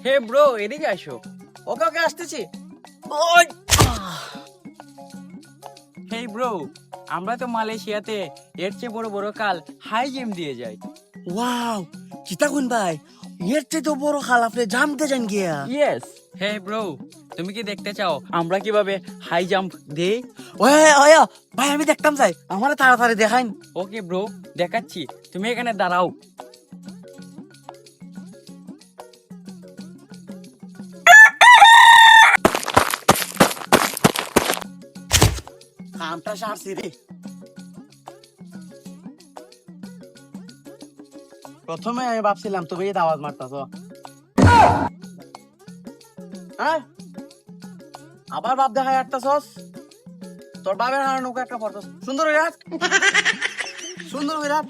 Hey bro, এদিকে আসো। ওকে ওকে আসতেছি। ওই হে ব্রো, আমরা তো মালয়েশিয়াতে এর চেয়ে বড় বড় কাল হাই জিম দিয়ে যাই। ওয়াও, কিতা কোন ভাই, এর চেয়ে তো বড় খাল আপনি জানতে যান গিয়া। ইয়েস। হে ব্রো, তুমি কি দেখতে চাও আমরা কিভাবে হাই জাম্প দেই? ওই ওই ভাই, আমি দেখতাম যাই, আমার তাড়াতাড়ি দেখাইন। ওকে ব্রো, দেখাচ্ছি, তুমি এখানে দাঁড়াও। কামটা সারছি রে। প্রথমে আমি ভাবছিলাম তুমি এই আওয়াজ মারতাছ, হ্যাঁ আবার বাপ দেখা যাচ্তাছস। তোর বাপের হারানো একটা ফটো সুন্দর হয়ে রাখ, সুন্দর হয়ে রাখ।